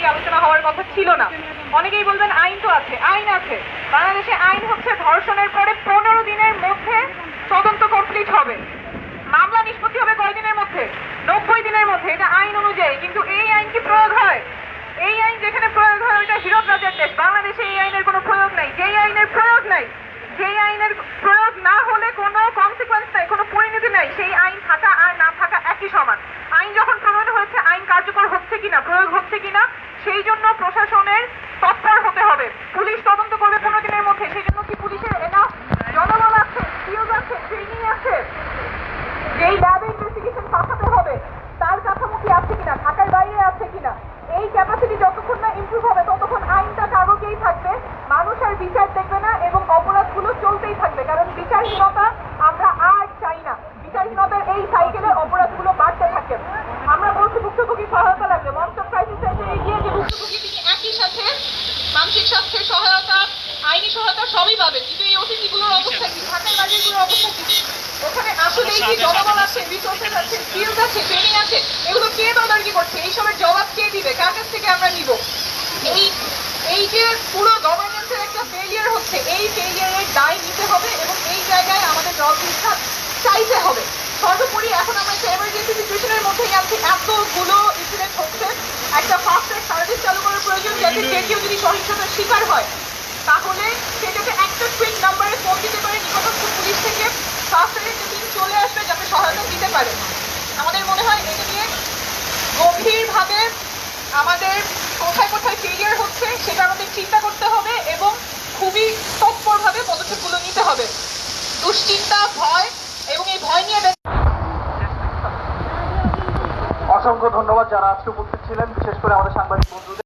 নিয়ে আলোচনা হওয়ার কথা ছিল না। অনেকেই বলবেন আইন তো আছে, আইন আছে। বাংলাদেশে আইন হচ্ছে ধর্ষণের পরে 15 দিনের মধ্যে তদন্ত কমপ্লিট হবে, মামলা নিষ্পত্তি হবে কয়দিনের মধ্যে? 90 দিনের মধ্যে। এটা আইন অনুযায়ী। কিন্তু এই আইন কি প্রয়োগ হয়? এই আইন যেখানে প্রয়োগ হয় ওইটা হীরক রাজার দেশ। বাংলাদেশে এই আইনের কোনো প্রয়োগ নাই। যেই আইনের প্রয়োগ নাই, যেই আইনের প্রয়োগ না হলে কোনো কনসিকোয়েন্স নাই, কোনো পরিণতি নাই, সেই আইন থাকা আর না থাকা একই সমান। আইন যখন প্রণয়ন হয়েছে, আইন কার্যকর হচ্ছে কিনা, প্রয়োগ হচ্ছে কিনা, সেই জন্য প্রশাসনের তৎপর হতে হবে। পুলিশ তদন্ত করবে 15 দিনের মধ্যে। সেই জন্য কি পুলিশের এনাফ জনবল আছে, স্কিলস আছে, ট্রেনিং আছে? যেই ল্যাবে ইনভেস্টিগেশন পাঠাতে হবে তার কাঠামো কি আছে কিনা, ঢাকার বাইরে আছে কিনা, এই ক্যাপাসিটি যতক্ষণ না ইমপ্রুভ হবে ততক্ষণ আইনটা কাগজেই থাকবে, মানুষ আর বিচার দেখবে না এবং অপরাধগুলো চলতেই থাকবে। কারণ বিচারহীনতা আমরা আর চাই না। বিচারহীনতার এই সাইকেলে অপরাধগুলো বাড়তে থাকে। আমরা বলছি ভুক্তভোগী সহায়তা লাগবে। মনসন ক্রাইসিস সেন্টারে গিয়ে যে ভুক্তভোগী তিনি একই সাথে মানসিক স্বাস্থ্যের সহায়তা, আইনি সহায়তা সবই পাবেন। কিন্তু এই ওসিসিগুলোর অবস্থা কি, ঢাকার বাড়িগুলোর অবস্থা কি? ওখানে আসলে কি জনবল আছে, রিসোর্সেস আছে, স্কিলস আছে, ট্রেনিং আছে? এগুলো কে তদারকি করছে? এইসবের জবাব কে দিবে? কার কাছ থেকে আমরা নিব? এই যে পুরো গভর্নেন্সের একটা ফেলিয়ার হচ্ছে, এই ফেলিয়ারের দায় নিতে হবে এবং এই জায়গায় আমাদের জবাবদিহিতা চাইতে হবে। সর্বোপরি এখন আমরা একটা এমার্জেন্সি সিচুয়েশনের মধ্যেই আছি। এতগুলো ইনসিডেন্ট হচ্ছে, একটা ফাস্ট ট্র্যাক সার্ভিস চালু করার প্রয়োজন, যাতে যে কেউ যদি সহিংসতার শিকার হয় তাহলে সে যাতে একটা কুইক নাম্বারে ফোন দিতে পারে, নিকটস্থ পুলিশ থেকে ফার্স্ট এড টিম চলে আসবে যাতে সহায়তা দিতে পারে। আমাদের মনে হয় এটা নিয়ে গভীরভাবে আমাদের কোথায় কোথায় ফেলিয়ার হচ্ছে সেটা আমাদের চিন্তা করতে হবে এবং খুবই তৎপরভাবে পদক্ষেপগুলো নিতে হবে। দুশ্চিন্তা, ভয় এবং এই ভয় নিয়ে অসংখ্য ধন্যবাদ যারা আজকে উপস্থিত ছিলেন, বিশেষ করে আমাদের সাংবাদিক বন্ধুদের।